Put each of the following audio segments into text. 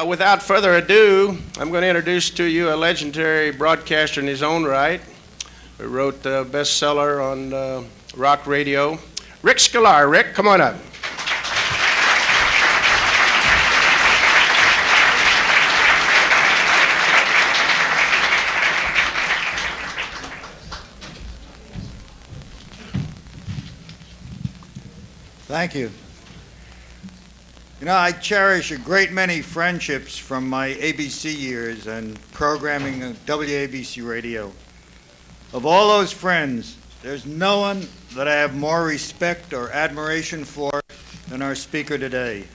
Without further ado, I'm going to introduce to you a legendary broadcaster in his own right, who wrote the bestseller on rock radio, Rick Sklar. Rick, come on up. Thank you. You know, I cherish a great many friendships from my ABC years and programming of WABC radio. Of all those friends, there's no one that I have more respect or admiration for than our speaker today.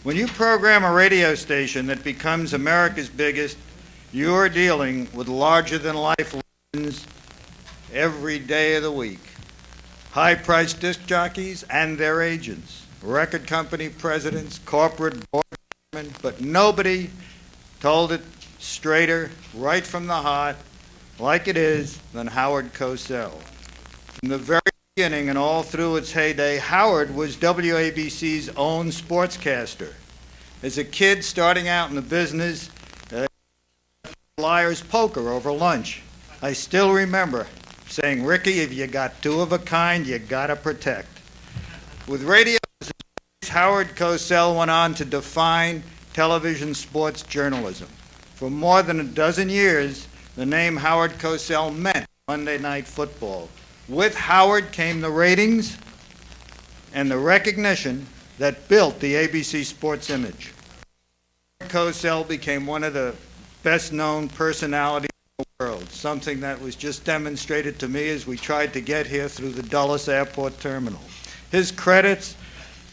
When you program a radio station that becomes America's biggest, you're dealing with larger-than-life legends every day of the week. High-priced disc jockeys and their agents, record company presidents, corporate board chairmen, but nobody told it straighter, right from the heart, like it is, than Howard Cosell. From the very beginning and all through its heyday, Howard was WABC's own sportscaster. As a kid starting out in the business, liar's poker over lunch. I still remember saying, "Ricky, if you got two of a kind, you gotta protect." With radio, Howard Cosell went on to define television sports journalism. For more than a dozen years, the name Howard Cosell meant Monday Night Football. With Howard came the ratings and the recognition that built the ABC sports image. Cosell became one of the best-known personalities in the world, something that was just demonstrated to me as we tried to get here through the Dulles Airport terminal. His credits: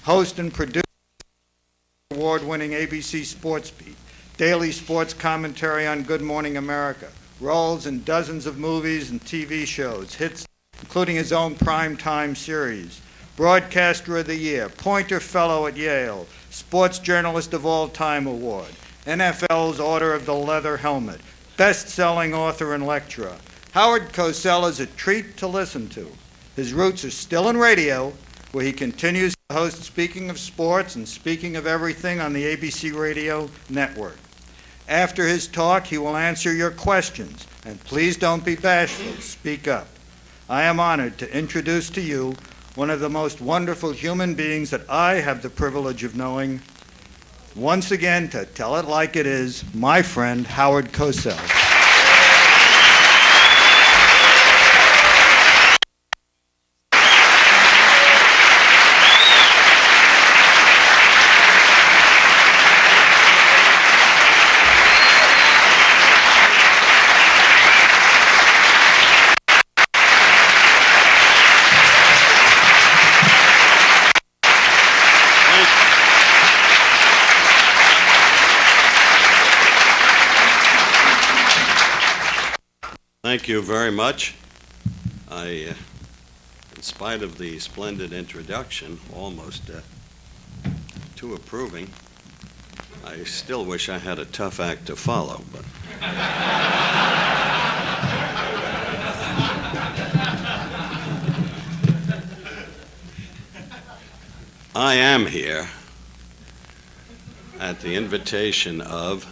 host and producer award-winning ABC Sports Beat, daily sports commentary on Good Morning America, roles in dozens of movies and TV shows, hits including his own primetime series, Broadcaster of the Year, Pointer Fellow at Yale, Sports Journalist of All Time Award, NFL's Order of the Leather Helmet, best-selling author and lecturer. Howard Cosell is a treat to listen to. His roots are still in radio, where he continues to host Speaking of Sports and Speaking of Everything on the ABC Radio Network. After his talk, he will answer your questions, and please don't be bashful. Speak up. I am honored to introduce to you one of the most wonderful human beings that I have the privilege of knowing. Once again, to tell it like it is, my friend, Howard Cosell. Thank you very much. In spite of the splendid introduction, almost too approving, I still wish I had a tough act to follow. But I am here at the invitation of,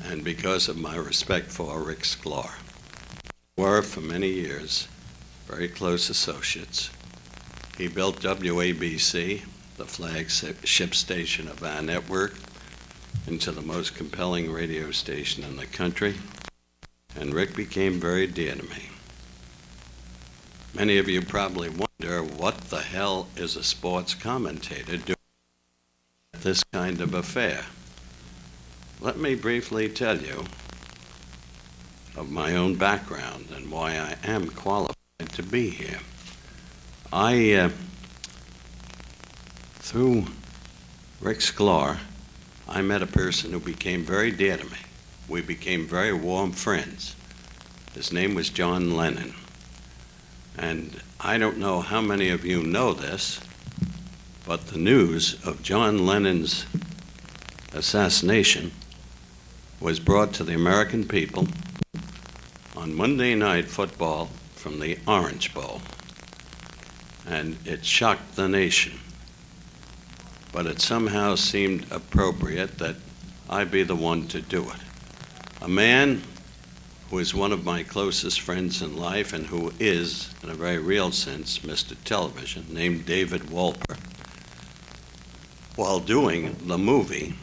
and because of my respect for Rick Sklar. We were for many years very close associates. He built WABC, the flagship station of our network, into the most compelling radio station in the country, and Rick became very dear to me. Many of you probably wonder, what the hell is a sports commentator doing at this kind of affair? Let me briefly tell you of my own background and why I am qualified to be here. Through Rick Sklar, I met a person who became very dear to me. We became very warm friends. His name was John Lennon. And I don't know how many of you know this, but the news of John Lennon's assassination was brought to the American people on Monday Night Football from the Orange Bowl, and it shocked the nation. but it somehow seemed appropriate that I be the one to do it. A man who is one of my closest friends in life and who is, in a very real sense, Mr. Television, named David Wolper, while doing the movie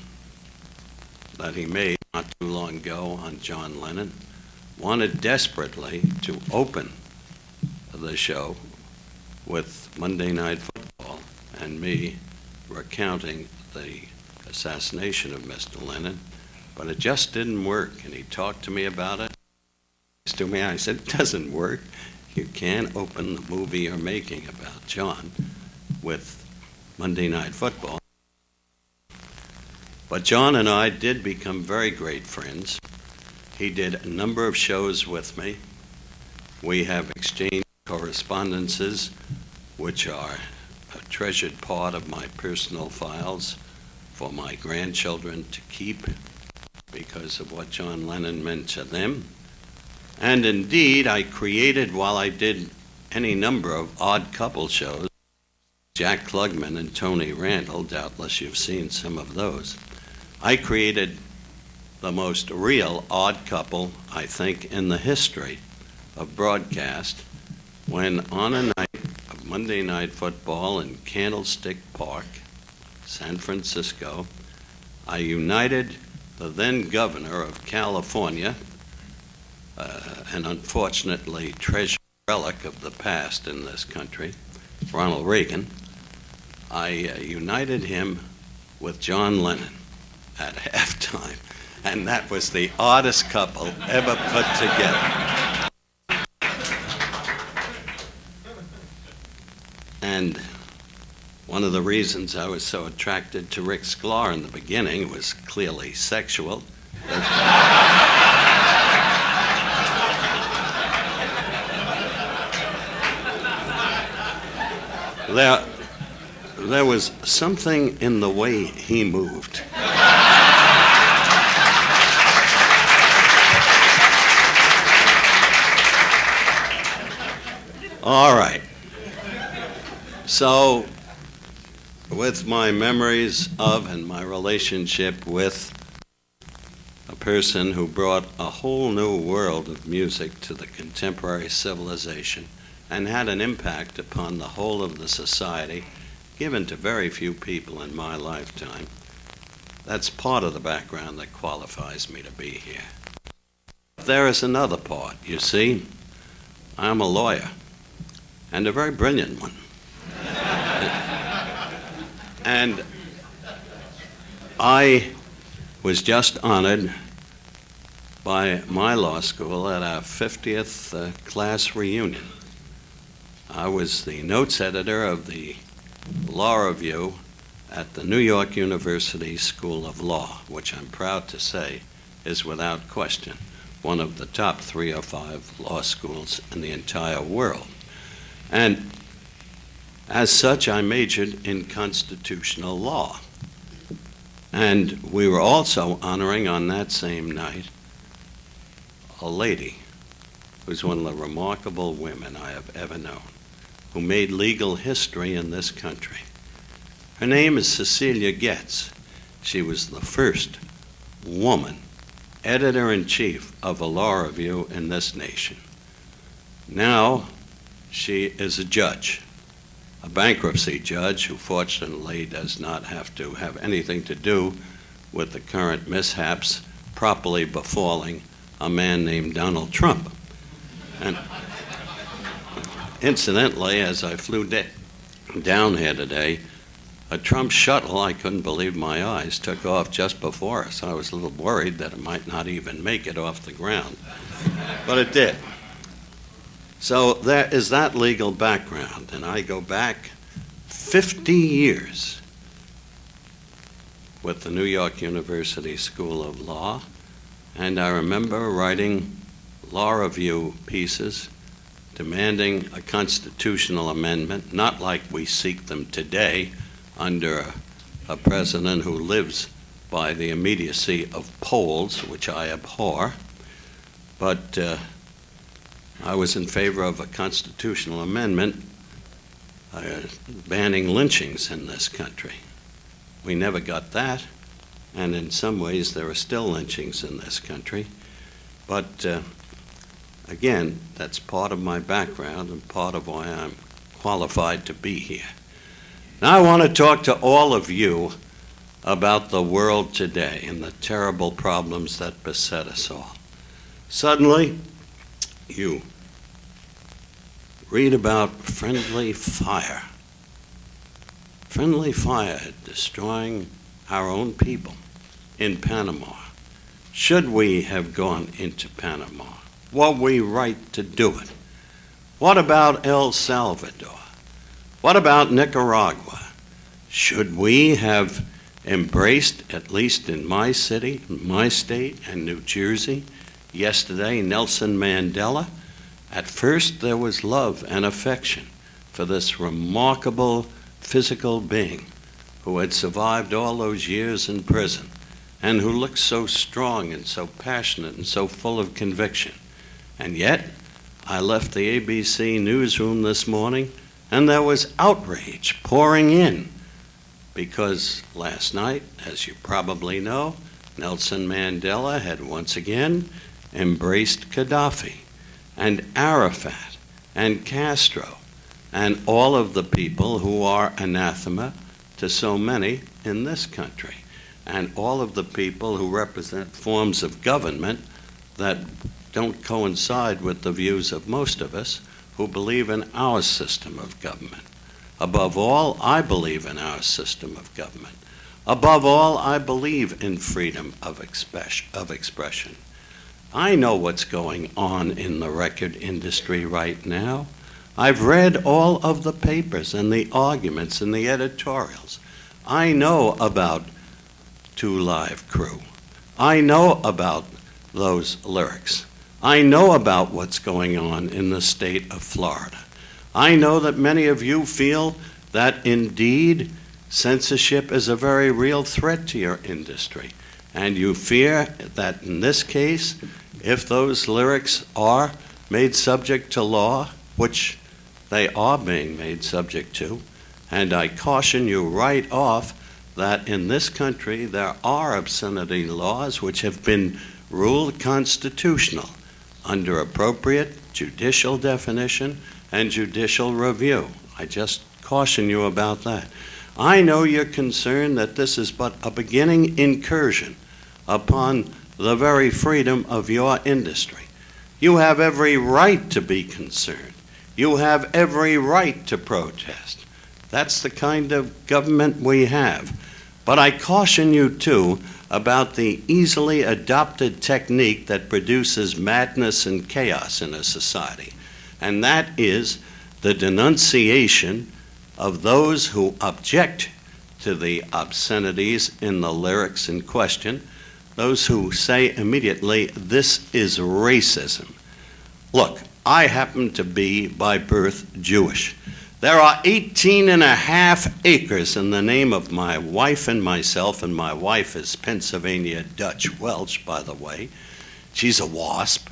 that he made not too long ago on John Lennon, wanted desperately to open the show with Monday Night Football and me recounting the assassination of Mr. Lennon, but it just didn't work, and he talked to me about it. To me, I said, it doesn't work. You can't open the movie you're making about John with Monday Night Football. But John and I did become very great friends. He did a number of shows with me. We have exchanged correspondences, which are a treasured part of my personal files for my grandchildren to keep because of what John Lennon meant to them. And indeed, I created, while I did any number of odd couple shows, Jack Klugman and Tony Randall, doubtless you've seen some of those, I created the most real odd couple, I think, in the history of broadcast, when on a night of Monday Night Football in Candlestick Park, San Francisco, I united the then governor of California, an unfortunately treasured relic of the past in this country, Ronald Reagan. I united him with John Lennon at halftime, and that was the oddest couple ever put together. And one of the reasons I was so attracted to Rick Sklar in the beginning was clearly sexual. There was something in the way he moved. All right. So, with my memories of and my relationship with a person who brought a whole new world of music to the contemporary civilization and had an impact upon the whole of the society, given to very few people in my lifetime, that's part of the background that qualifies me to be here. There is another part, you see. I'm a lawyer, and a very brilliant one. And I was just honored by my law school at our 50th class reunion. I was the notes editor of the Law Review at the New York University School of Law, which I'm proud to say is without question one of the top 3 or 5 law schools in the entire world. And as such, I majored in constitutional law. And we were also honoring on that same night a lady who's one of the remarkable women I have ever known, who made legal history in this country. Her name is Cecilia Getz. She was the first woman editor-in-chief of a law review in this nation. Now she is a judge, a bankruptcy judge who fortunately does not have to have anything to do with the current mishaps properly befalling a man named Donald Trump. And incidentally, as I flew down here today, a Trump shuttle, I couldn't believe my eyes, took off just before us. I was a little worried that it might not even make it off the ground, but it did. So there is that legal background, and I go back 50 years with the New York University School of Law, and I remember writing law review pieces demanding a constitutional amendment, not like we seek them today under a president who lives by the immediacy of polls, which I abhor, but I was in favor of a constitutional amendment banning lynchings in this country. We never got that. And in some ways, there are still lynchings in this country. But again, that's part of my background and part of why I'm qualified to be here. Now I want to talk to all of you about the world today and the terrible problems that beset us all. Suddenly, you read about friendly fire. Friendly fire destroying our own people in Panama. Should we have gone into Panama? Were we right to do it? What about El Salvador? What about Nicaragua? Should we have embraced, at least in my city, my state, and New Jersey, yesterday, Nelson Mandela? At first, there was love and affection for this remarkable physical being who had survived all those years in prison and who looked so strong and so passionate and so full of conviction. And yet, I left the ABC newsroom this morning and there was outrage pouring in because last night, as you probably know, Nelson Mandela had once again embraced Gaddafi and Arafat and Castro and all of the people who are anathema to so many in this country, and all of the people who represent forms of government that don't coincide with the views of most of us who believe in our system of government. Above all, I believe in our system of government. Above all, I believe in freedom of expression. I know what's going on in the record industry right now. I've read all of the papers and the arguments and the editorials. I know about Two Live Crew. I know about those lyrics. I know about what's going on in the state of Florida. I know that many of you feel that indeed censorship is a very real threat to your industry. And you fear that in this case, if those lyrics are made subject to law, which they are being made subject to, and I caution you right off that in this country there are obscenity laws which have been ruled constitutional under appropriate judicial definition and judicial review. I just caution you about that. I know you're concerned that this is but a beginning incursion upon the very freedom of your industry. You have every right to be concerned. You have every right to protest. That's the kind of government we have. But I caution you, too, about the easily adopted technique that produces madness and chaos in a society, and that is the denunciation of those who object to the obscenities in the lyrics in question, those who say immediately, this is racism. Look, I happen to be by birth Jewish. There are 18.5 acres in the name of my wife and myself, and my wife is Pennsylvania Dutch Welsh, by the way. She's a wasp.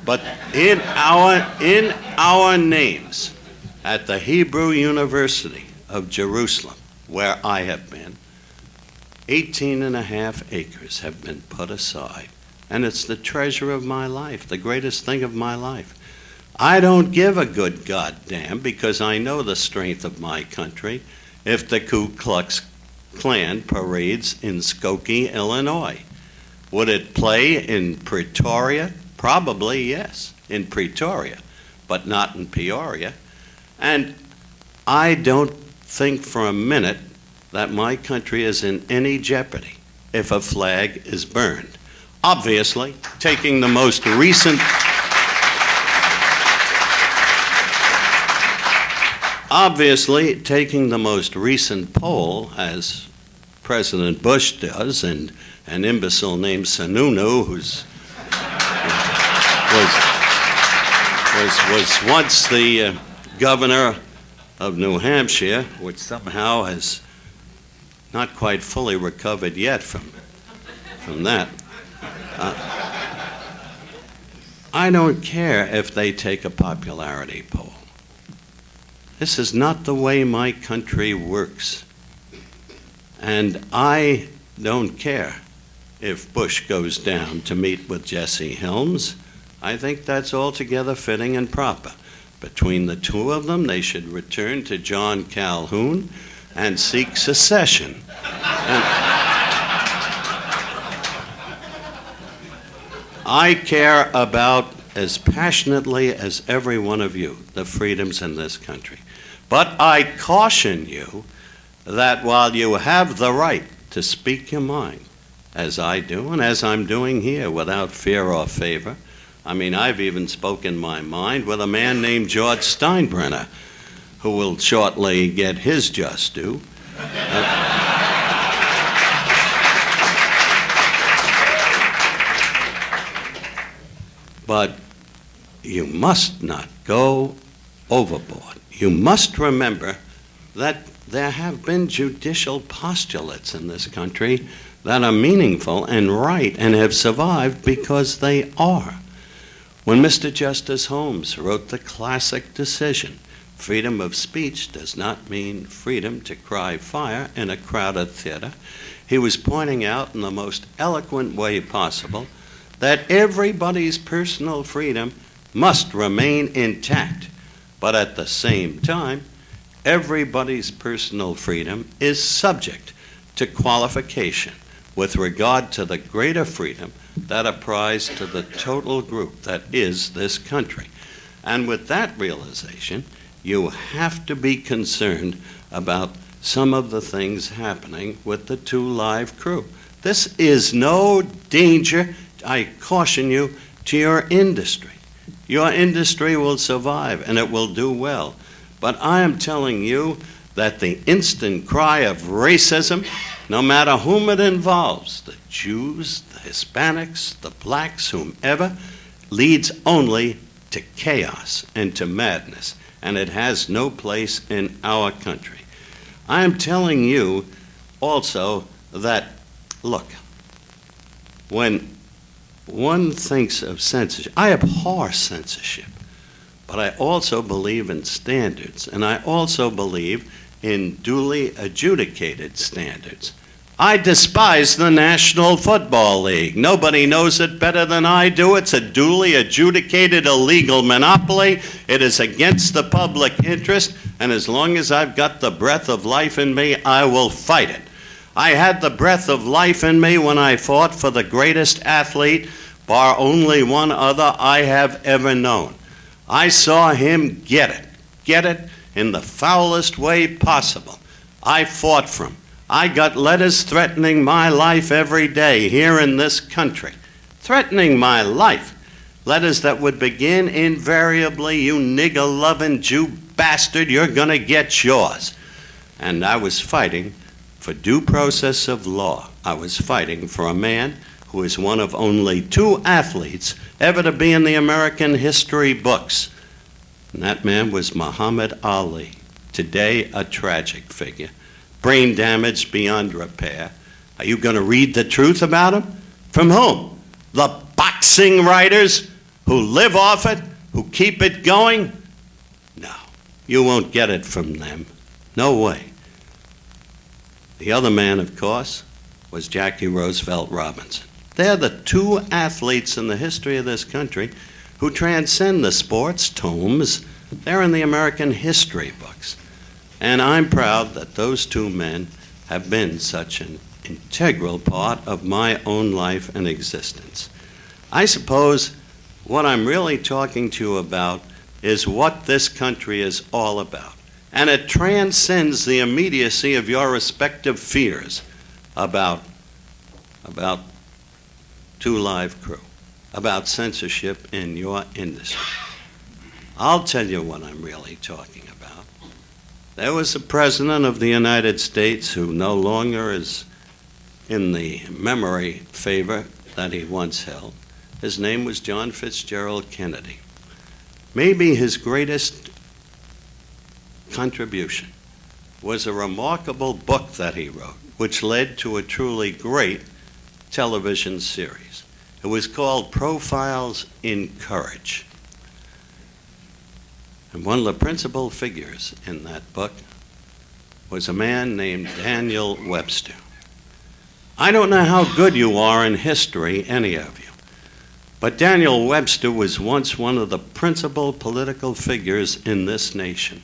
But in our names at the Hebrew University of Jerusalem, where I have been, 18.5 acres have been put aside. And it's the treasure of my life, the greatest thing of my life. I don't give a good goddamn because I know the strength of my country if the Ku Klux Klan parades in Skokie, Illinois. Would it play in Pretoria? Probably, yes, in Pretoria, but not in Peoria. And I don't think for a minute that my country is in any jeopardy if a flag is burned. Obviously, taking the most recent poll, as President Bush does, and an imbecile named Sununu, who's was once the governor of New Hampshire, which somehow has not quite fully recovered yet from that. I don't care if they take a popularity poll. This is not the way my country works. And I don't care if Bush goes down to meet with Jesse Helms. I think that's altogether fitting and proper. Between the two of them, they should return to John Calhoun and seek secession. I care about, as passionately as every one of you, the freedoms in this country. But I caution you that while you have the right to speak your mind, as I do and as I'm doing here without fear or favor, I mean, I've even spoken my mind with a man named George Steinbrenner, who will shortly get his just due. But you must not go overboard. You must remember that there have been judicial postulates in this country that are meaningful and right and have survived because they are. When Mr. Justice Holmes wrote the classic decision, freedom of speech does not mean freedom to cry fire in a crowded theater, he was pointing out in the most eloquent way possible that everybody's personal freedom must remain intact, but at the same time, everybody's personal freedom is subject to qualification with regard to the greater freedom that applies to the total group that is this country. And with that realization, you have to be concerned about some of the things happening with the 2 Live crew. This is no danger, I caution you, to your industry. Your industry will survive and it will do well. But I am telling you that the instant cry of racism, no matter whom it involves, the Jews, the Hispanics, the blacks, whomever, leads only to chaos and to madness, and it has no place in our country. I am telling you also that, look, when one thinks of censorship, I abhor censorship, but I also believe in standards, and I also believe in duly adjudicated standards. I despise the National Football League. Nobody knows it better than I do. It's a duly adjudicated illegal monopoly. It is against the public interest, and as long as I've got the breath of life in me, I will fight it. I had the breath of life in me when I fought for the greatest athlete, bar only one other I have ever known. I saw him get it in the foulest way possible. I fought for him. I got letters threatening my life every day here in this country. Threatening my life. Letters that would begin invariably, "You nigger-loving Jew bastard, you're gonna get yours." And I was fighting for due process of law. I was fighting for a man who is one of only 2 athletes ever to be in the American history books. And that man was Muhammad Ali, today a tragic figure, brain damage beyond repair. Are you going to read the truth about him? From whom? The boxing writers who live off it, who keep it going? No, you won't get it from them. No way. The other man, of course, was Jackie Roosevelt Robinson. They're the 2 athletes in the history of this country who transcend the sports tomes. They're in the American history books. And I'm proud that those 2 men have been such an integral part of my own life and existence. I suppose what I'm really talking to you about is what this country is all about. And it transcends the immediacy of your respective fears about 2 Live crew, about censorship in your industry. I'll tell you what I'm really talking about. There was a president of the United States who no longer is in the memory favor that he once held. His name was John Fitzgerald Kennedy. Maybe his greatest contribution was a remarkable book that he wrote, which led to a truly great television series. It was called Profiles in Courage. And one of the principal figures in that book was a man named Daniel Webster. I don't know how good you are in history, any of you, but Daniel Webster was once one of the principal political figures in this nation.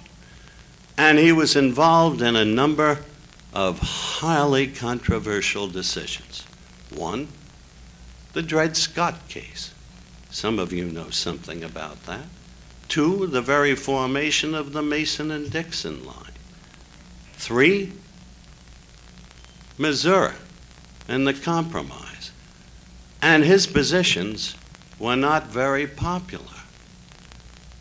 And he was involved in a number of highly controversial decisions. One, the Dred Scott case. Some of you know something about that. Two, the very formation of the Mason and Dixon line. Three, Missouri and the Compromise. And his positions were not very popular.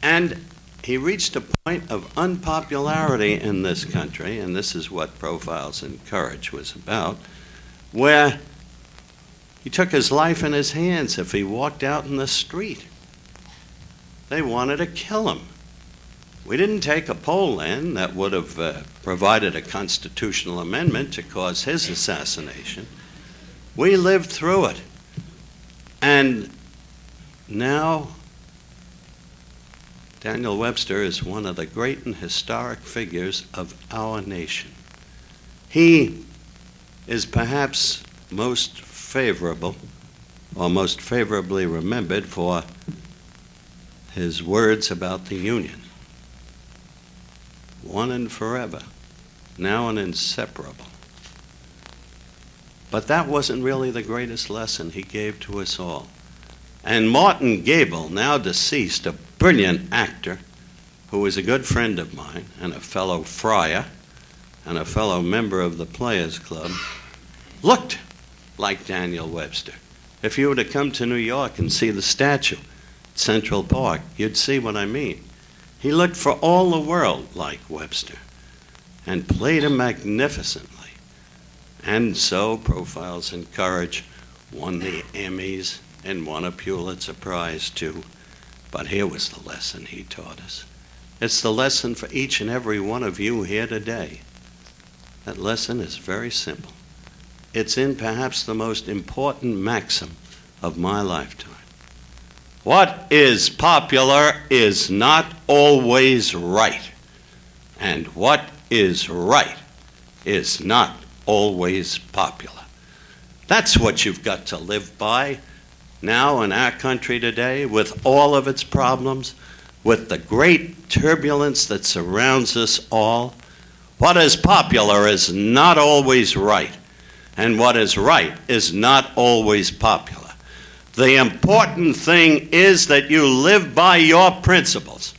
And he reached a point of unpopularity in this country, and this is what Profiles in Courage was about, where he took his life in his hands if he walked out in the street. They wanted to kill him. We didn't take a poll then that would have provided a constitutional amendment to cause his assassination. We lived through it. And now Daniel Webster is one of the great and historic figures of our nation. He is perhaps most favorable, or most favorably remembered for his words about the Union. One and forever, now and inseparable. But that wasn't really the greatest lesson he gave to us all. And Martin Gable, now deceased, a brilliant actor who was a good friend of mine and a fellow friar and a fellow member of the Players Club, looked like Daniel Webster. If you were to come to New York and see the statue at Central Park, you'd see what I mean. He looked for all the world like Webster and played him magnificently. And so Profiles in Courage won the Emmys and won a Pulitzer Prize too. But here was the lesson he taught us. It's the lesson for each and every one of you here today. That lesson is very simple. It's in perhaps the most important maxim of my lifetime. What is popular is not always right. And what is right is not always popular. That's what you've got to live by now in our country today, with all of its problems, with the great turbulence that surrounds us all. What is popular is not always right, and what is right is not always popular. The important thing is that you live by your principles,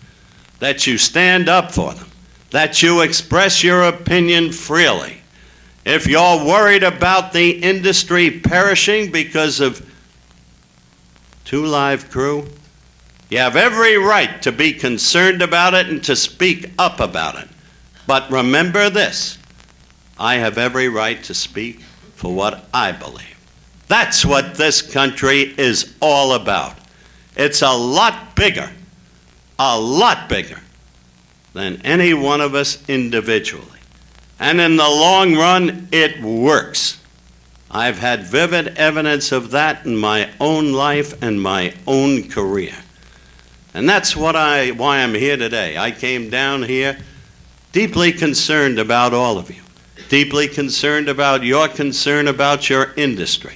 that you stand up for them, that you express your opinion freely. If you're worried about the industry perishing because of Two Live Crew, you have every right to be concerned about it and to speak up about it. But remember this, I have every right to speak for what I believe. That's what this country is all about. It's a lot bigger than any one of us individually. And in the long run, it works. I've had vivid evidence of that in my own life and my own career. And that's why I'm here today. I came down here deeply concerned about all of you, deeply concerned about your concern about your industry.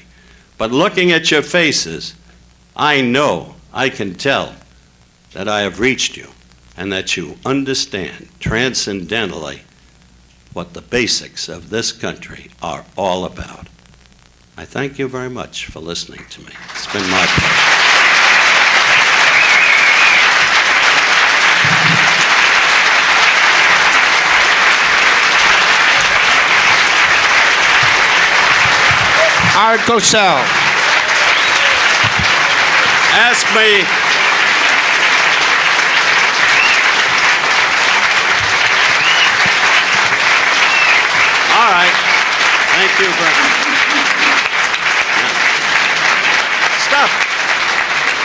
But looking at your faces, I know, I can tell that I have reached you and that you understand transcendentally what the basics of this country are all about. I thank you very much for listening to me. It's been my pleasure. Howard Cosell. Ask me. All right. Thank you very much. Stop.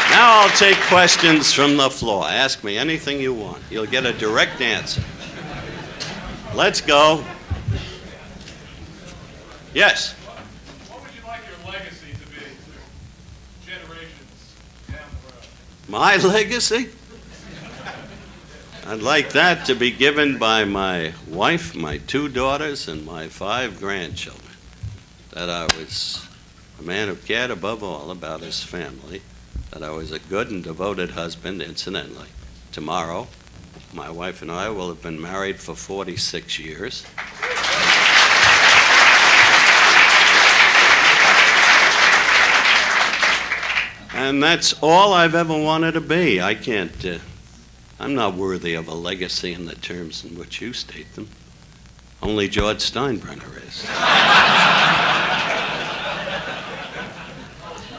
Now I'll take questions from the floor. Ask me anything you want. You'll get a direct answer. Let's go. Yes. What would you like your legacy to be to generations down the road? My legacy? I'd like that to be given by my wife, my 2 daughters, and my 5 grandchildren. That I was a man who cared above all about his family, that I was a good and devoted husband, incidentally. Tomorrow, my wife and I will have been married for 46 years. And that's all I've ever wanted to be. I'm not worthy of a legacy in the terms in which you state them. Only George Steinbrenner is.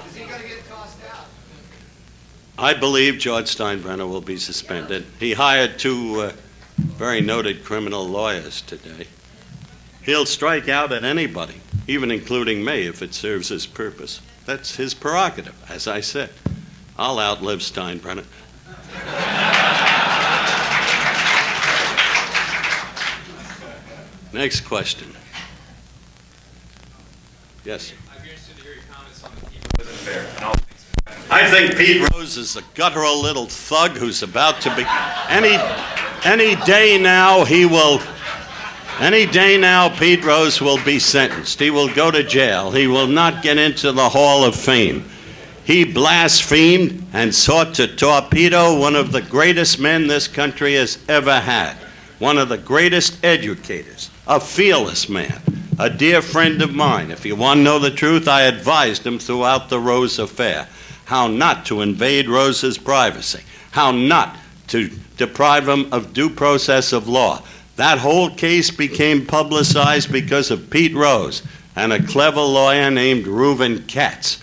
Is he going to get tossed out? I believe George Steinbrenner will be suspended. He hired 2 very noted criminal lawyers today. He'll strike out at anybody, even including me, if it serves his purpose. That's his prerogative, as I said. I'll outlive Steinbrenner. Next question. Yes? I'd be interested to hear your comments on the Pete Rose affair and all things. I think Pete Rose is a guttural little thug who's about to be... Any day now, Pete Rose will be sentenced. He will go to jail. He will not get into the Hall of Fame. He blasphemed and sought to torpedo one of the greatest men this country has ever had, one of the greatest educators, a fearless man, a dear friend of mine. If you want to know the truth, I advised him throughout the Rose affair how not to invade Rose's privacy, how not to deprive him of due process of law. That whole case became publicized because of Pete Rose and a clever lawyer named Reuben Katz.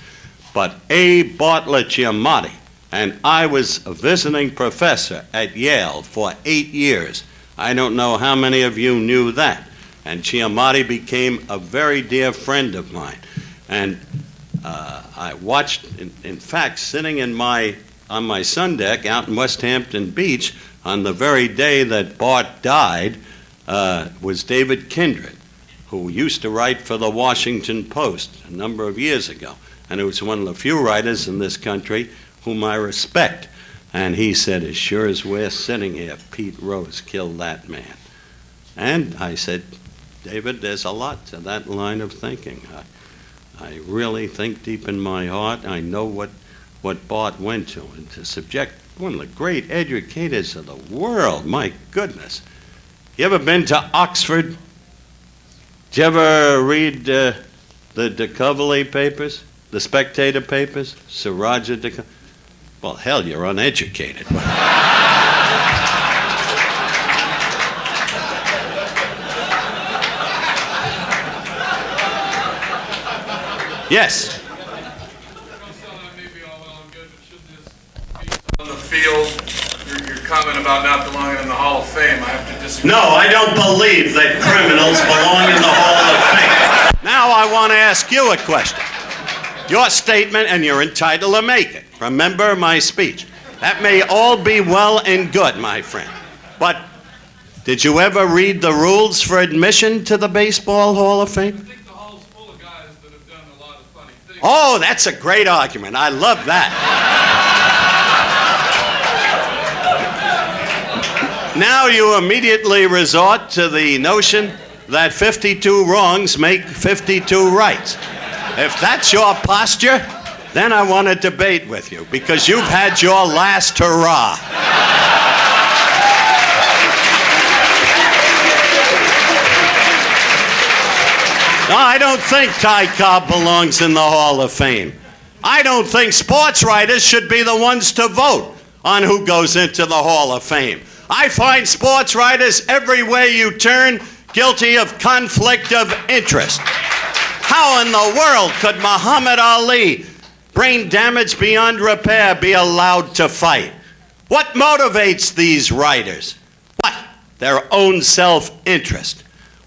But A. Bartlett Giamatti, and I was a visiting professor at Yale for 8 years. I don't know how many of you knew that. And Giamatti became a very dear friend of mine. And I watched, in fact, sitting on my sun deck out in West Hampton Beach on the very day that Bart died, was David Kindred, who used to write for the Washington Post a number of years ago. And he was one of the few writers in this country whom I respect. And he said, as sure as we're sitting here, Pete Rose killed that man. And I said, David, there's a lot to that line of thinking. I really think deep in my heart, I know what Bart went to. And to subject one of the great educators of the world, my goodness. You ever been to Oxford? Did you ever read the de Coverley papers? The Spectator papers? Sir Roger de Coverley? Well, hell, you're uneducated. Yes? On the field, your comment about not belonging in the Hall of Fame, I have to disagree. No, I don't believe that criminals belong in the Hall of Fame. Now I want to ask you a question. Your statement, and you're entitled to make it. Remember my speech. That may all be well and good, my friend. But did you ever read the rules for admission to the Baseball Hall of Fame? I think the hall's full of guys that have done a lot of funny things. Oh, that's a great argument. I love that. Now you immediately resort to the notion that 52 wrongs make 52 rights. If that's your posture, then I want to debate with you, because you've had your last hurrah. No, I don't think Ty Cobb belongs in the Hall of Fame. I don't think sports writers should be the ones to vote on who goes into the Hall of Fame. I find sports writers everywhere you turn guilty of conflict of interest. How in the world could Muhammad Ali, brain damage beyond repair, be allowed to fight? What motivates these writers? What? Their own self-interest.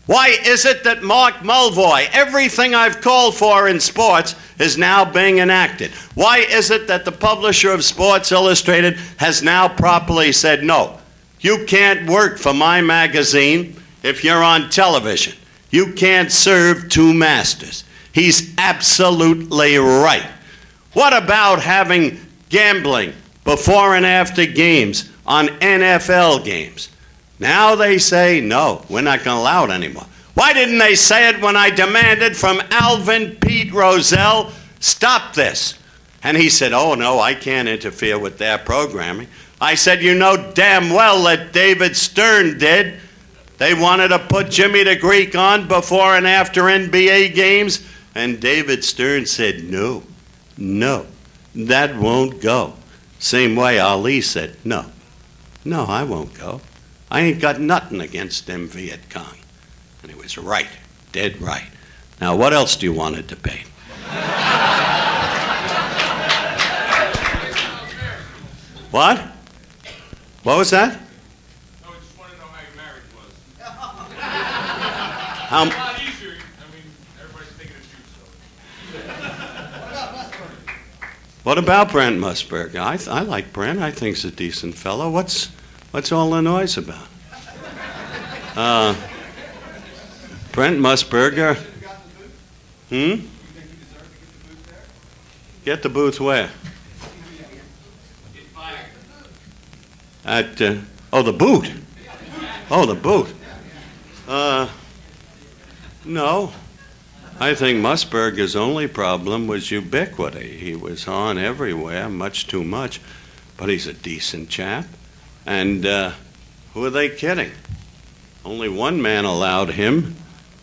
Why is it that Mark Mulvoy, everything I've called for in sports, is now being enacted? Why is it that the publisher of Sports Illustrated has now properly said, no, you can't work for my magazine if you're on television. You can't serve two masters. He's absolutely right. What about having gambling before and after games on NFL games. Now they say, no, we're not going to allow it anymore. Why didn't they say it when I demanded from Alvin Pete Rozelle, stop this? And he said, oh, no, I can't interfere with their programming. I said, you know damn well that David Stern did. They wanted to put Jimmy the Greek on before and after NBA games, and David Stern said, no, that won't go. Same way Ali said, no, I won't go. I ain't got nothing against them Viet Cong. And he was right, dead right. Now, what else do you want to debate? What? What was that? No, I just want to know how your marriage was. It's a lot easier. I mean, everybody's thinking it's you, so. What about Brent Musburger? I like Brent. I think he's a decent fellow. What's all the noise about? Brent Musburger. Get the booth where? At, the boot. Oh, the boot. No. I think Musburger's only problem was ubiquity. He was on everywhere, much too much, but he's a decent chap. And who are they kidding? Only one man allowed him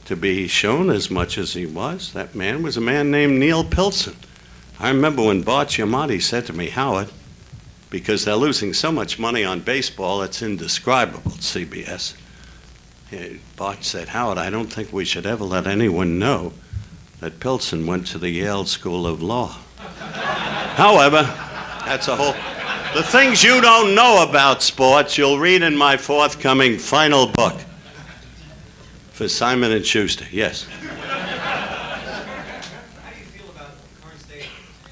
to be shown as much as he was. That man was a man named Neil Pilson. I remember when Bart Giamatti said to me, Howard, because they're losing so much money on baseball, it's indescribable at CBS. Bart said, Howard, I don't think we should ever let anyone know that Pilson went to the Yale School of Law. However, that's a whole... The things you don't know about sports, you'll read in my forthcoming final book for Simon & Schuster. Yes? How do you feel about the current state,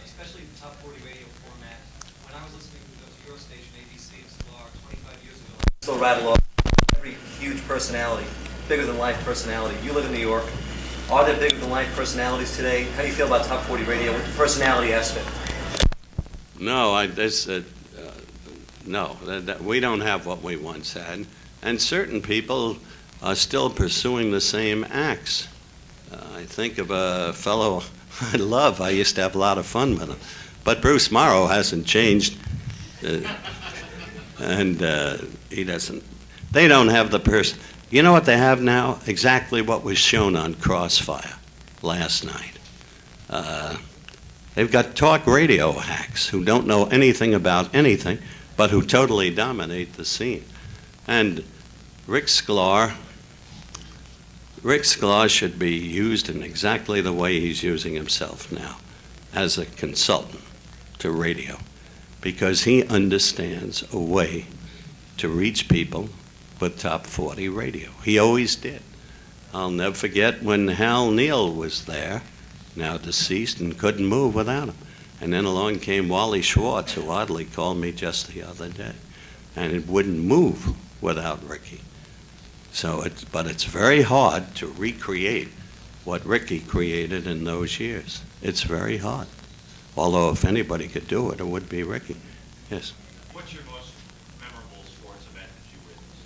especially the top 40 radio format? When I was listening to your station, ABC and Sklar, 25 years ago, I still rattle off every huge personality, bigger-than-life personality. You live in New York. Are there bigger-than-life personalities today? How do you feel about top 40 radio with the personality aspect? No, we don't have what we once had. And certain people are still pursuing the same acts. I think of a fellow I love. I used to have a lot of fun with him. But Bruce Morrow hasn't changed. And he doesn't. They don't have the person. You know what they have now? Exactly what was shown on Crossfire last night. They've got talk radio hacks who don't know anything about anything, but who totally dominate the scene. And Rick Sklar should be used in exactly the way he's using himself now, as a consultant to radio, because he understands a way to reach people with top 40 radio. He always did. I'll never forget when Hal Neal was there, now deceased, and couldn't move without him. And then along came Wally Schwartz, who oddly called me just the other day, and it wouldn't move without Ricky. But it's very hard to recreate what Ricky created in those years. It's very hard. Although if anybody could do it, it would be Ricky. Yes? What's your most memorable sports event that you witnessed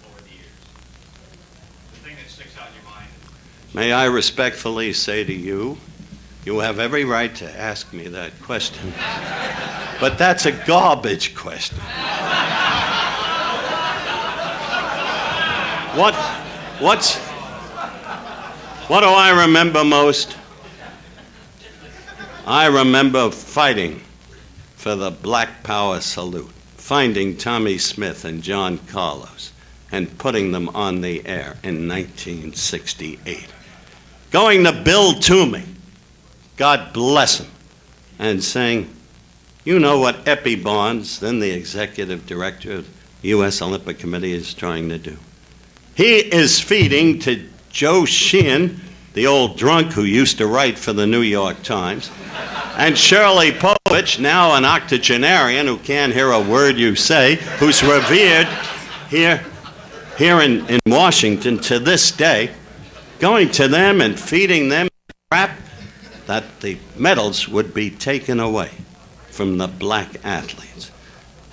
over the years? The thing that sticks out in your mind? May I respectfully say to you, you have every right to ask me that question, but that's a garbage question. What do I remember most? I remember fighting for the Black Power salute, finding Tommy Smith and John Carlos and putting them on the air in 1968. Going to Bill Toomey, God bless him, and saying, you know what Eppie Barnes, then the executive director of the U.S. Olympic Committee, is trying to do? He is feeding to Joe Sheehan, the old drunk who used to write for the New York Times, and Shirley Povich, now an octogenarian who can't hear a word you say, who's revered here in Washington to this day, going to them and feeding them crap that the medals would be taken away from the black athletes.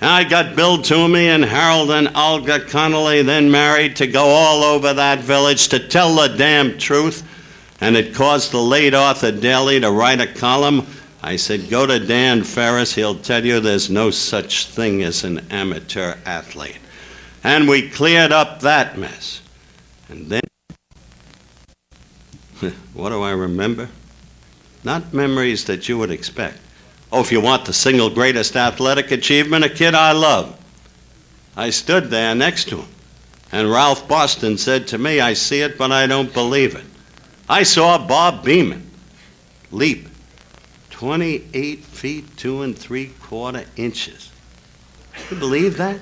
And I got Bill Toomey and Harold and Olga Connolly, then married, to go all over that village to tell the damn truth. And it caused the late Arthur Daly to write a column. I said, go to Dan Ferris, he'll tell you there's no such thing as an amateur athlete. And we cleared up that mess. And then, what do I remember? Not memories that you would expect. Oh, if you want the single greatest athletic achievement, a kid I love. I stood there next to him, and Ralph Boston said to me, I see it, but I don't believe it. I saw Bob Beeman leap 28 feet 2 3/4 inches. You believe that?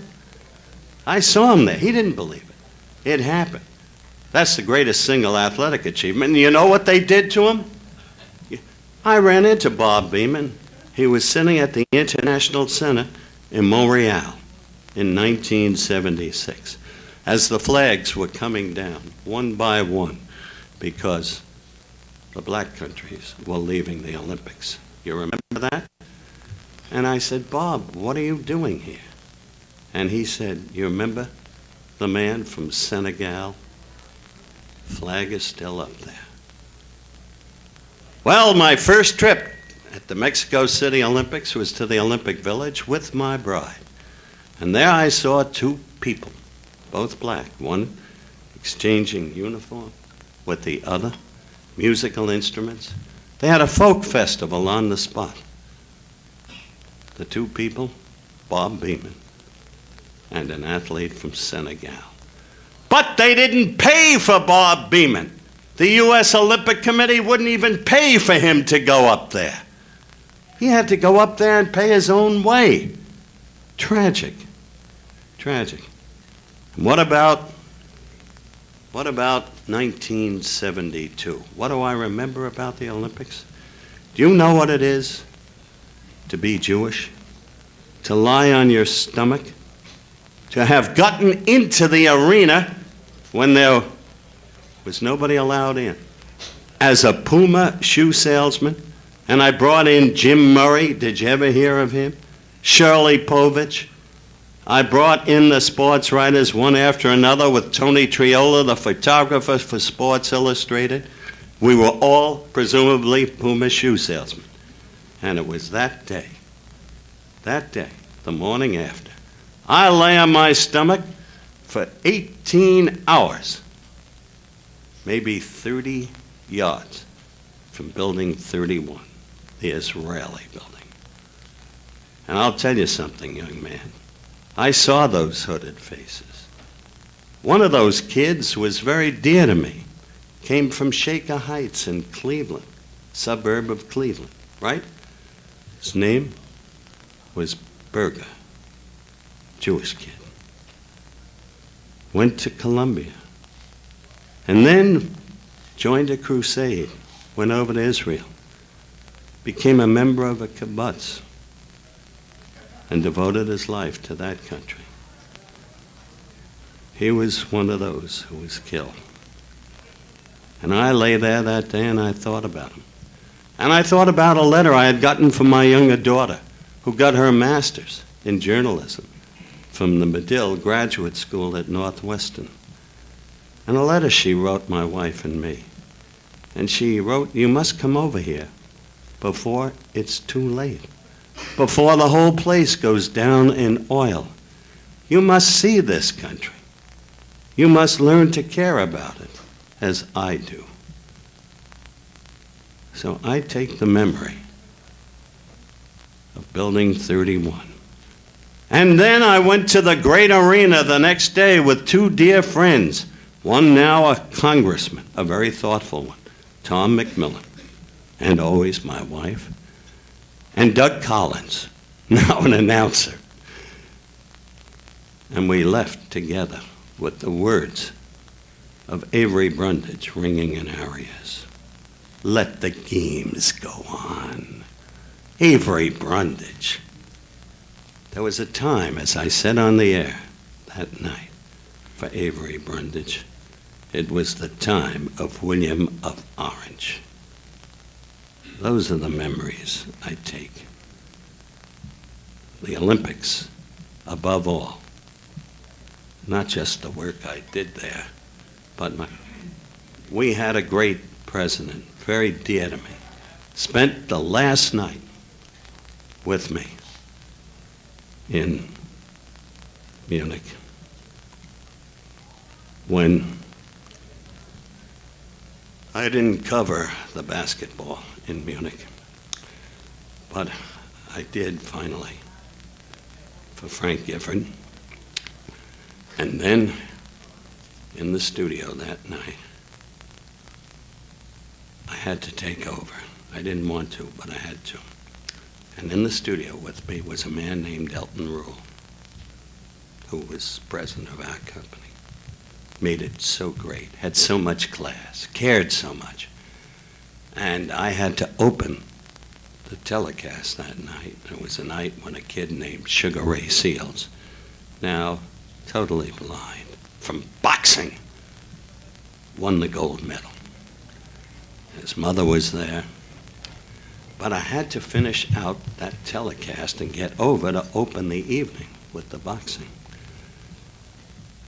I saw him there. He didn't believe it. It happened. That's the greatest single athletic achievement. And you know what they did to him? I ran into Bob Beeman. He was sitting at the International Center in Montreal in 1976 as the flags were coming down one by one because the black countries were leaving the Olympics. You remember that? And I said, Bob, what are you doing here? And he said, you remember the man from Senegal? Flag is still up there. Well, my first trip at the Mexico City Olympics was to the Olympic Village with my bride. And there I saw two people, both black, one exchanging uniform with the other, musical instruments. They had a folk festival on the spot. The two people, Bob Beeman and an athlete from Senegal. But they didn't pay for Bob Beeman. The U.S. Olympic Committee wouldn't even pay for him to go up there. He had to go up there and pay his own way. Tragic. Tragic. What about 1972? What do I remember about the Olympics? Do you know what it is to be Jewish? To lie on your stomach? To have gotten into the arena when there was nobody allowed in. As a Puma shoe salesman, and I brought in Jim Murray. Did you ever hear of him? Shirley Povich. I brought in the sports writers one after another with Tony Triola, the photographer for Sports Illustrated. We were all presumably Puma shoe salesmen. And it was that day, the morning after, I lay on my stomach for 18 hours, maybe 30 yards from Building 31, the Israeli building. And I'll tell you something, young man. I saw those hooded faces. One of those kids was very dear to me. Came from Shaker Heights in Cleveland, suburb of Cleveland, right? His name was Berger, Jewish kid. Went to Columbia. And then joined a crusade, went over to Israel, became a member of a kibbutz, and devoted his life to that country. He was one of those who was killed. And I lay there that day and I thought about him. And I thought about a letter I had gotten from my younger daughter, who got her master's in journalism from the Medill Graduate School at Northwestern. And a letter she wrote my wife and me. And she wrote, you must come over here before it's too late, before the whole place goes down in oil. You must see this country. You must learn to care about it, as I do. So I take the memory of Building 31. And then I went to the great arena the next day with two dear friends, one now a congressman, a very thoughtful one, Tom McMillan, and always my wife, and Doug Collins, now an announcer. And we left together with the words of Avery Brundage ringing in our ears. Let the games go on. Avery Brundage. There was a time, as I said on the air that night, for Avery Brundage. It was the time of William of Orange. Those are the memories I take. The Olympics above all, not just the work I did there, but we had a great president, very dear to me, spent the last night with me in Munich when I didn't cover the basketball in Munich, but I did finally for Frank Gifford. And then in the studio that night, I had to take over. I didn't want to, but I had to. And in the studio with me was a man named Elton Rule, who was president of our company. Made it so great, had so much class, cared so much. And I had to open the telecast that night. It was a night when a kid named Sugar Ray Seals, now totally blind from boxing, won the gold medal. His mother was there. But I had to finish out that telecast and get over to open the evening with the boxing.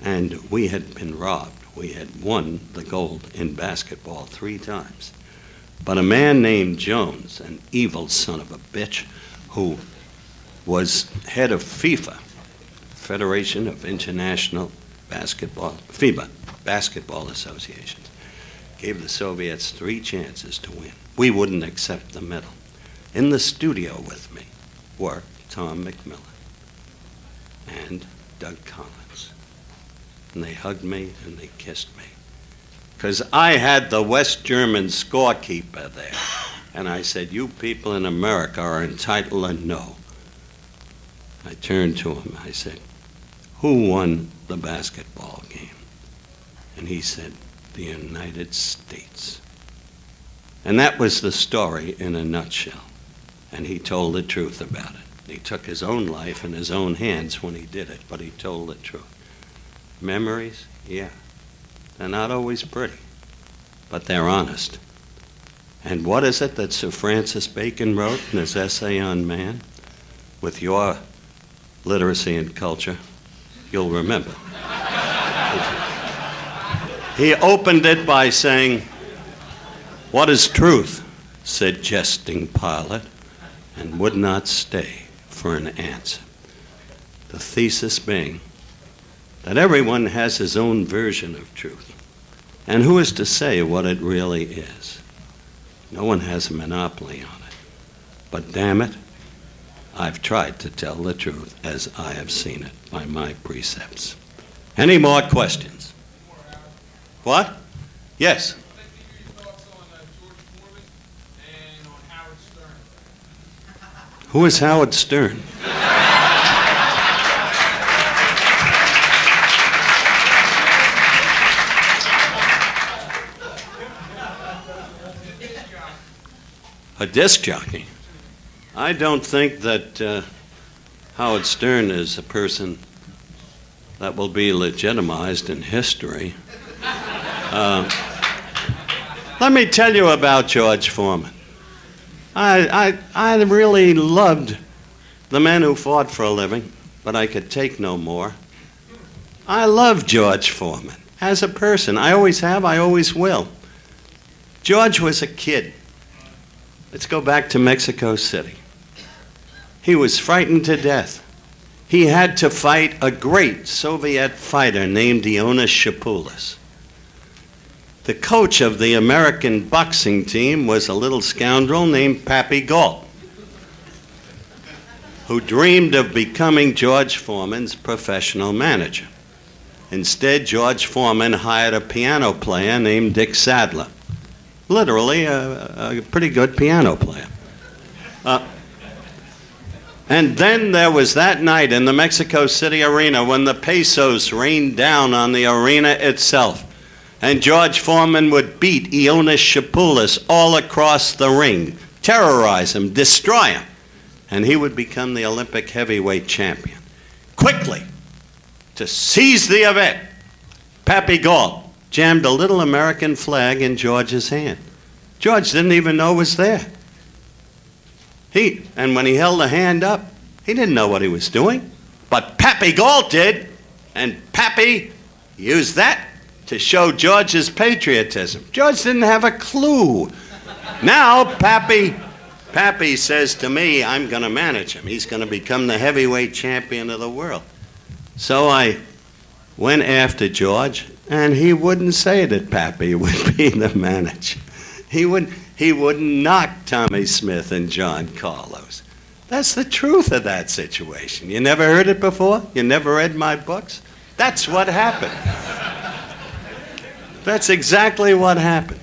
And we had been robbed. We had won the gold in basketball 3 times. But a man named Jones, an evil son of a bitch, who was head of FIFA, Federation of International Basketball, FIBA, Basketball Associations, gave the Soviets 3 chances to win. We wouldn't accept the medal. In the studio with me were Tom McMillan and Doug Collins. And they hugged me and they kissed me. Because I had the West German scorekeeper there. And I said, you people in America are entitled to know. I turned to him. I said, who won the basketball game? And he said, the United States. And that was the story in a nutshell. And he told the truth about it. He took his own life in his own hands when he did it, but he told the truth. Memories? Yeah. They're not always pretty, but they're honest. And what is it that Sir Francis Bacon wrote in his essay on man? With your literacy and culture, you'll remember. He opened it by saying, what is truth? Said jesting Pilate, and would not stay for an answer. The thesis being that everyone has his own version of truth. And who is to say what it really is? No one has a monopoly on it. But damn it, I've tried to tell the truth as I have seen it by my precepts. Any more questions? What? Yes. Who is Howard Stern? A disc jockey? I don't think that Howard Stern is a person that will be legitimized in history. Let me tell you about George Foreman. I really loved the men who fought for a living, but I could take no more. I love George Foreman as a person. I always have, I always will. George was a kid. Let's go back to Mexico City. He was frightened to death. He had to fight a great Soviet fighter named Ioannis Shapoulis. The coach of the American boxing team was a little scoundrel named Pappy Galt, who dreamed of becoming George Foreman's professional manager. Instead, George Foreman hired a piano player named Dick Sadler, literally a pretty good piano player. And then there was that night in the Mexico City arena when the pesos rained down on the arena itself. And George Foreman would beat Ioannis Shapoulis all across the ring, terrorize him, destroy him. And he would become the Olympic heavyweight champion. Quickly, to seize the event, Pappy Galt jammed a little American flag in George's hand. George didn't even know it was there. And when he held the hand up, he didn't know what he was doing. But Pappy Galt did, and Pappy used that to show George's patriotism. George didn't have a clue. Now Pappy says to me, I'm going to manage him. He's going to become the heavyweight champion of the world. So I went after George, and he wouldn't say that Pappy would be the manager. He would knock Tommy Smith and John Carlos. That's the truth of that situation. You never heard it before? You never read my books? That's what happened. That's exactly what happened.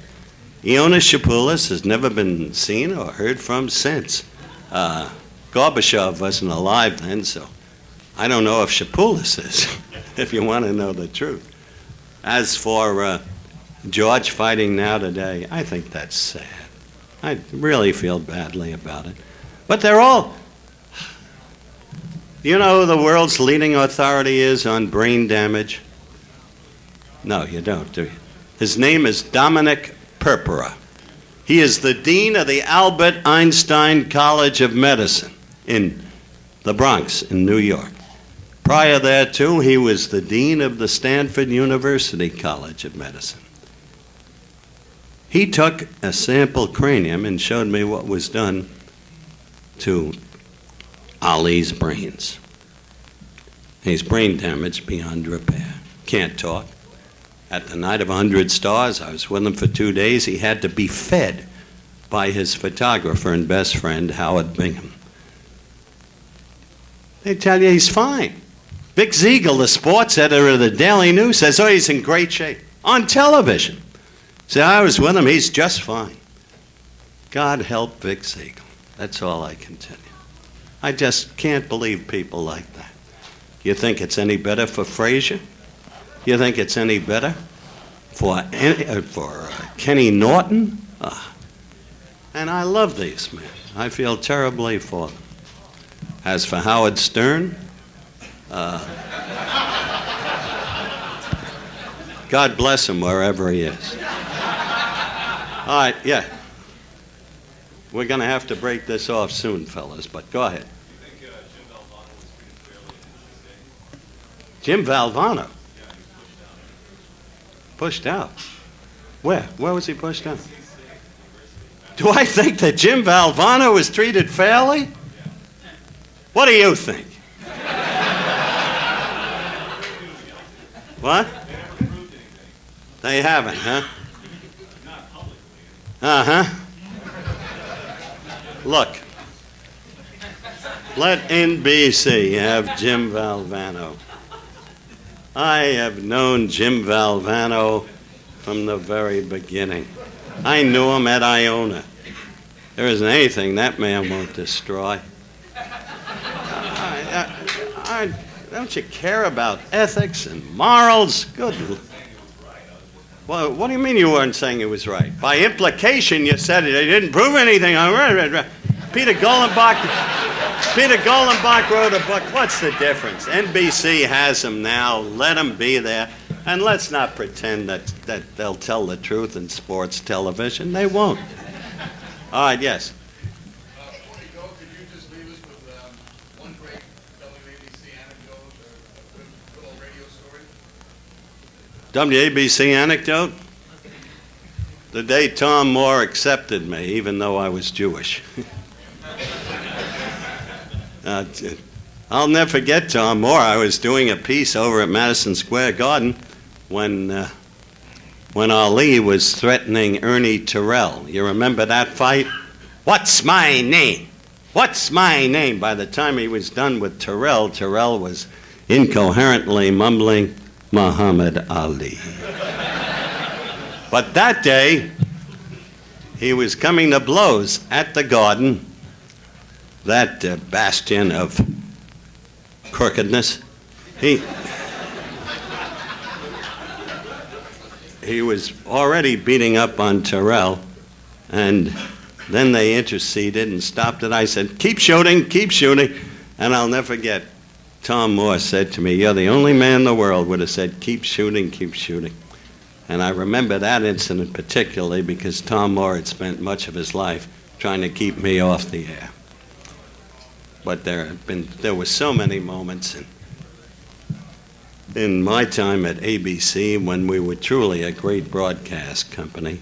Iona Shapoulis has never been seen or heard from since. Gorbachev wasn't alive then, so I don't know if Shapoulis is, if you want to know the truth. As for George fighting now today, I think that's sad. I really feel badly about it. But they're all... You know who the world's leading authority is on brain damage? No, you don't, do you? His name is Dominic Purpura. He is the dean of the Albert Einstein College of Medicine in the Bronx in New York. Prior thereto, he was the dean of the Stanford University College of Medicine. He took a sample cranium and showed me what was done to Ali's brains. He's brain damaged beyond repair. Can't talk. At the Night of 100 Stars, I was with him for 2 days. He had to be fed by his photographer and best friend, Howard Bingham. They tell you he's fine. Vic Ziegel, the sports editor of the Daily News, says, oh, he's in great shape. On television. So I was with him, he's just fine. God help Vic Ziegel. That's all I can tell you. I just can't believe people like that. You think it's any better for Frazier? You think it's any better for Kenny Norton? And I love these men. I feel terribly for them. As for Howard Stern, God bless him wherever he is. All right, yeah. We're going to have to break this off soon, fellas, but go ahead. You think Jim Valvano was treated fairly Jim Valvano? today? Yeah, he was Pushed out? Where? Where was he pushed out? Do I think that Jim Valvano was treated fairly? What do you think? What? They haven't, huh? Uh-huh. Look. Let NBC have Jim Valvano. I have known Jim Valvano from the very beginning. I knew him at Iona. There isn't anything that man won't destroy. Don't you care about ethics and morals? Good. Well, what do you mean you weren't saying it was right? By implication, you said it. They didn't prove anything. Peter Golenbach wrote a book. What's the difference? NBC has him now. Let him be there. And let's not pretend that they'll tell the truth in sports television. They won't. All right, yes. Before you go, could you just leave us with one great WABC anecdote or a good old radio story? WABC anecdote? The day Tom Moore accepted me, even though I was Jewish. I'll never forget Tom Moore. I was doing a piece over at Madison Square Garden when Ali was threatening Ernie Terrell. You remember that fight? What's my name? What's my name? By the time he was done with Terrell, Terrell was incoherently mumbling, Muhammad Ali. But that day, he was coming to blows at the Garden, that bastion of crookedness. He was already beating up on Terrell, and then they interceded and stopped it. I said, keep shooting, keep shooting. And I'll never forget, Tom Moore said to me, you're the only man in the world would have said, keep shooting, keep shooting. And I remember that incident particularly because Tom Moore had spent much of his life trying to keep me off the air. But there were so many moments, and in my time at ABC, when we were truly a great broadcast company,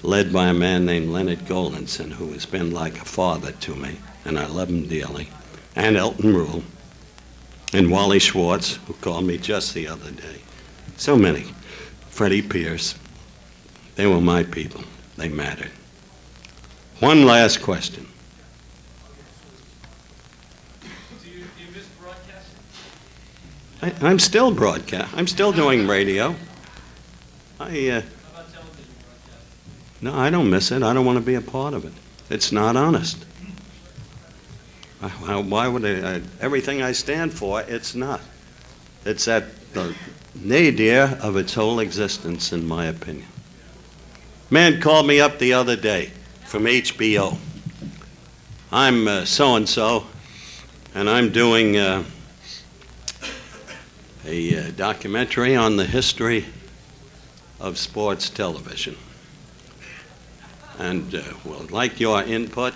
led by a man named Leonard Goldenson, who has been like a father to me, and I love him dearly, and Elton Rule, and Wally Schwartz, who called me just the other day. So many. Freddie Pierce. They were my people. They mattered. One last question. Do you miss broadcasting? I'm still I'm still doing radio. How about television broadcasting? No, I don't miss it. I don't want to be a part of it. It's not honest. Why would I? Everything I stand for, it's not. It's at the nadir of its whole existence, in my opinion. Man called me up the other day from HBO. I'm so-and-so, and I'm doing a documentary on the history of sports television. And we'll like your input.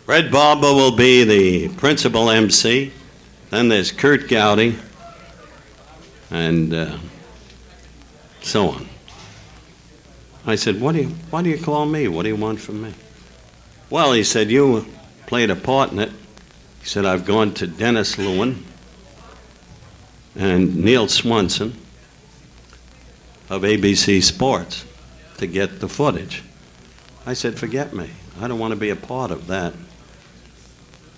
Red Barber will be the principal MC. Then there's Kurt Gowdy, and so on. I said, why do you call me? What do you want from me? Well, he said, you played a part in it. He said, I've gone to Dennis Lewin and Neil Swanson of ABC Sports to get the footage. I said, forget me. I don't want to be a part of that.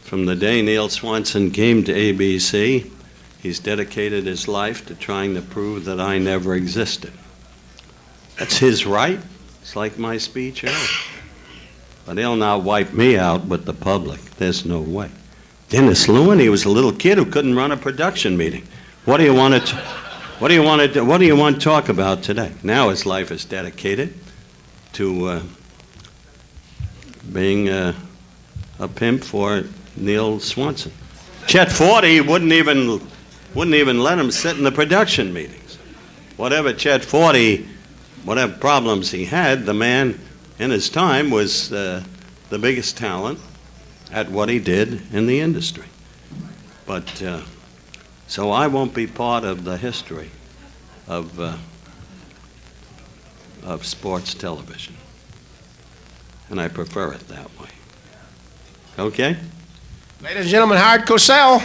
From the day Neil Swanson came to ABC, he's dedicated his life to trying to prove that I never existed. That's his right. It's like my speech earlier. But he'll now wipe me out with the public. There's no way. Dennis Lewin, he was a little kid who couldn't run a production meeting. What do you want to talk about today? Now his life is dedicated to being a pimp for Neil Swanson. Chet Forty wouldn't even let him sit in the production meetings. Whatever problems he had, the man in his time was the biggest talent at what he did in the industry. But so I won't be part of the history of sports television, and I prefer it that way. Okay? Ladies and gentlemen, Howard Cosell.